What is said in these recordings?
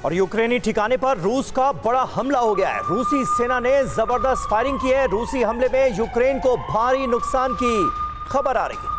और यूक्रेनी ठिकाने पर रूस का बड़ा हमला हो गया है। रूसी सेना ने जबरदस्त फायरिंग की है। रूसी हमले में यूक्रेन को भारी नुकसान की खबर आ रही है।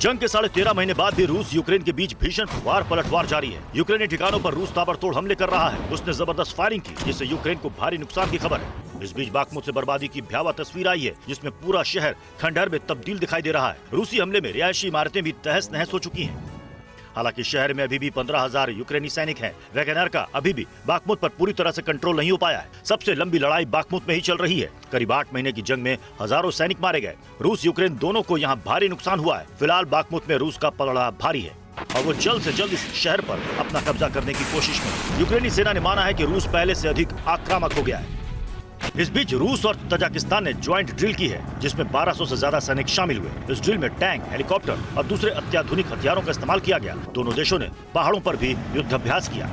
जंग के 13.5 महीने बाद भी रूस यूक्रेन के बीच भीषण वार पलटवार जारी है। यूक्रेनी ठिकानों पर रूस ताबड़तोड़ हमले कर रहा है। उसने जबरदस्त फायरिंग की, जिससे यूक्रेन को भारी नुकसान की खबर है। इस बीच बाखमुत से बर्बादी की भयावह तस्वीर आई है, जिसमें पूरा शहर खंडहर में तब्दील दिखाई दे रहा है। रूसी हमले में रिहायशी इमारतें भी तहस नहस हो चुकी हैं। हालांकि शहर में अभी भी 15,000 यूक्रेनी सैनिक हैं। वैगनर का अभी भी बाखमुत पर पूरी तरह से कंट्रोल नहीं हो पाया है। सबसे लंबी लड़ाई बाखमुत में ही चल रही है। करीब 8 महीने की जंग में हजारों सैनिक मारे गए। रूस यूक्रेन दोनों को यहाँ भारी नुकसान हुआ है। फिलहाल बाखमुत में रूस का पलड़ा भारी है और वो जल्द से जल्द इस शहर पर अपना कब्जा करने की कोशिश में। यूक्रेनी सेना ने माना है कि रूस पहले से अधिक आक्रामक हो गया है। इस बीच रूस और तजाकिस्तान ने ज्वाइंट ड्रिल की है, जिसमें 1200 से ज्यादा सैनिक शामिल हुए। इस ड्रिल में टैंक, हेलीकॉप्टर और दूसरे अत्याधुनिक हथियारों का इस्तेमाल किया गया। दोनों देशों ने पहाड़ों पर भी युद्धाभ्यास किया।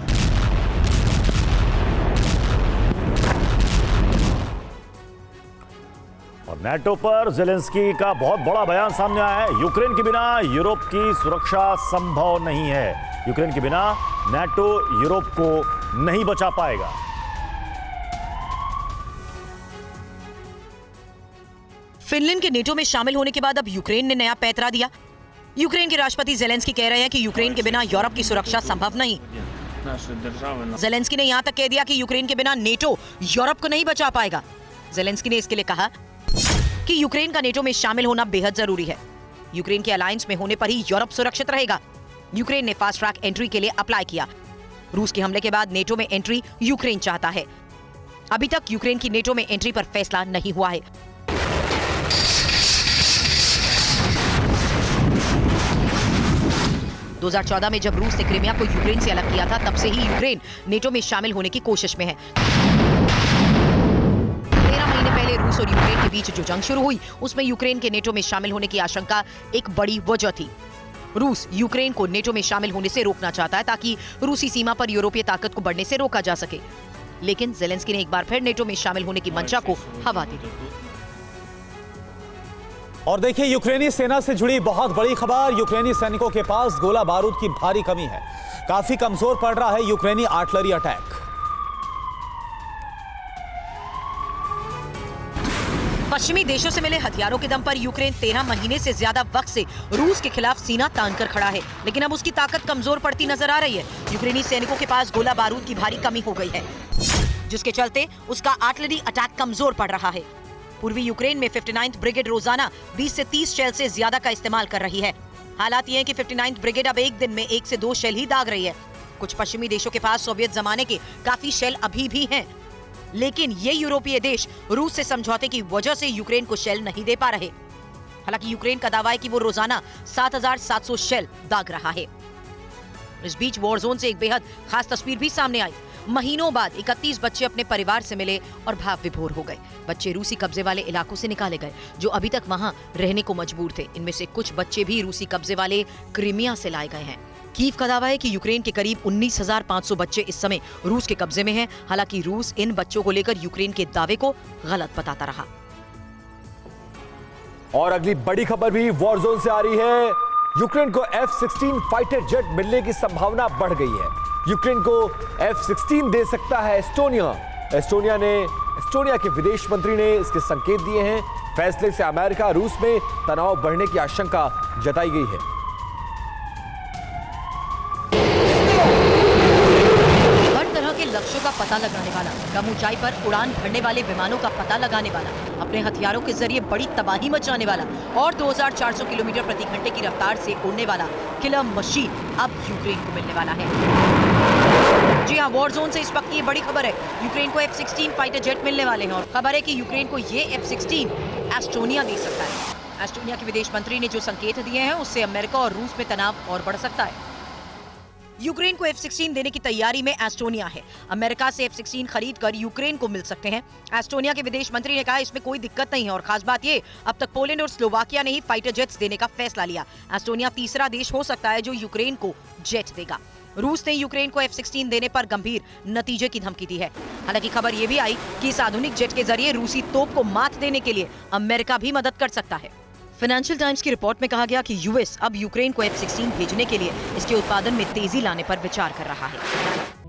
और नाटो पर ज़ेलेंस्की का बहुत बड़ा बयान सामने आया है। यूक्रेन के बिना यूरोप की सुरक्षा संभव नहीं है। यूक्रेन के बिना नाटो यूरोप को नहीं बचा पाएगा। फिनलैंड के नेटो में शामिल होने के बाद अब यूक्रेन ने नया पैतरा दिया। यूक्रेन के राष्ट्रपति ज़ेलेंस्की कह रहे हैं कि यूक्रेन के बिना यूरोप की सुरक्षा संभव नहीं। ज़ेलेंस्की ने यहां तक कह दिया कि यूक्रेन के बिना नेटो यूरोप को नहीं बचा पाएगा। ज़ेलेंस्की ने इसके लिए कहा कि यूक्रेन का नेटो में शामिल होना बेहद जरूरी है। यूक्रेन के अलायंस में होने पर ही यूरोप सुरक्षित रहेगा। यूक्रेन ने फास्ट ट्रैक एंट्री के लिए अप्लाई किया। रूस के हमले के बाद नेटो में एंट्री यूक्रेन चाहता है। अभी तक यूक्रेन की नेटो में एंट्री पर फैसला नहीं हुआ है। दो 2014 में जब रूस ने क्रीमिया को यूक्रेन से अलग किया था, तब से ही यूक्रेन नेटो में शामिल होने की कोशिश में है। 13 महीने पहले रूस और यूक्रेन के बीच जो जंग शुरू हुई, उसमें यूक्रेन के नेटो में शामिल होने की आशंका एक बड़ी वजह थी। रूस यूक्रेन को नेटो में शामिल होने से रोकना चाहता है, ताकि रूसी सीमा पर यूरोपीय ताकत को बढ़ने से रोका जा सके। लेकिन ज़ेलेंस्की ने एक बार फिर नेटो में शामिल होने की मंशा को हवा दे दी। और देखिए, यूक्रेनी सेना से जुड़ी बहुत बड़ी खबर। यूक्रेनी सैनिकों के पास गोला बारूद की भारी कमी है। काफी कमजोर पड़ रहा है यूक्रेनी आर्टिलरी अटैक। पश्चिमी देशों से मिले हथियारों के दम पर यूक्रेन 13 महीने से ज्यादा वक्त से रूस के खिलाफ सीना तान कर खड़ा है, लेकिन अब उसकी ताकत कमजोर पड़ती नजर आ रही है। यूक्रेनी सैनिकों के पास गोला बारूद की भारी कमी हो गई है, जिसके चलते उसका आर्टिलरी अटैक कमजोर पड़ रहा है। पूर्वी यूक्रेन में 59th ब्रिगेड रोजाना 20 से 30 शेल से ज्यादा का इस्तेमाल कर रही है। हालात ये हैं कि 59th ब्रिगेड अब एक दिन में 1 से 2 शेल ही दाग रही है। कुछ पश्चिमी देशों के पास सोवियत जमाने के काफी शेल अभी भी हैं, लेकिन ये यूरोपीय देश रूस से समझौते की वजह से यूक्रेन को शेल नहीं दे पा रहे। हालांकि यूक्रेन का दावा है कि वो रोजाना 7,700 शेल दाग रहा है। इस बीच वॉर जोन से एक बेहद खास तस्वीर भी सामने आई। महीनों बाद 31 बच्चे अपने परिवार से मिले और भाव विभोर हो गए। बच्चे रूसी कब्जे वाले इलाकों से निकाले गए, जो अभी तक वहां रहने को मजबूर थे। इनमें से कुछ बच्चे भी रूसी कब्जे वाले क्रीमिया से लाए गए हैं। कीव का दावा है कि यूक्रेन के करीब 19,500 बच्चे इस समय रूस के कब्जे में हैं। हालांकि रूस इन बच्चों को लेकर यूक्रेन के दावे को गलत बताता रहा। और अगली बड़ी खबर भी वॉर जोन से आ रही है। यूक्रेन को F-16 फाइटर जेट मिलने की संभावना बढ़ गई है। यूक्रेन को F-16 दे सकता है एस्टोनिया। एस्टोनिया के विदेश मंत्री ने इसके संकेत दिए हैं। फैसले से अमेरिका रूस में तनाव बढ़ने की आशंका जताई गई है। लक्ष्यों का पता लगाने वाला, कम ऊंचाई पर उड़ान भरने वाले विमानों का पता लगाने वाला, अपने हथियारों के जरिए बड़ी तबाही मचाने वाला और 2400 किलोमीटर प्रति घंटे की रफ्तार से उड़ने वाला किलर मशीन अब यूक्रेन को मिलने वाला है। जी हाँ, वॉर जोन से इस वक्त की बड़ी खबर है। यूक्रेन को F-16 फाइटर जेट मिलने वाले हैं और खबर है कि यूक्रेन को ये F-16 एस्टोनिया दे सकता है। एस्टोनिया के विदेश मंत्री ने जो संकेत दिए हैं, उससे अमेरिका और रूस में तनाव और बढ़ सकता है। यूक्रेन को F-16 देने की तैयारी में एस्टोनिया है। अमेरिका से F-16 खरीद कर यूक्रेन को मिल सकते हैं। एस्टोनिया के विदेश मंत्री ने कहा, इसमें कोई दिक्कत नहीं है और खास बात ये, अब तक पोलैंड और स्लोवाकिया ने ही फाइटर जेट्स देने का फैसला लिया। एस्टोनिया तीसरा देश हो सकता है जो यूक्रेन को जेट देगा। रूस ने यूक्रेन को F-16 देने पर गंभीर नतीजे की धमकी दी है। हालांकि खबर यह भी आई कि इस आधुनिक जेट के जरिए रूसी तोप को मात देने के लिए अमेरिका भी मदद कर सकता है। फाइनेंशियल टाइम्स की रिपोर्ट में कहा गया कि यूएस अब यूक्रेन को F-16 भेजने के लिए इसके उत्पादन में तेजी लाने पर विचार कर रहा है।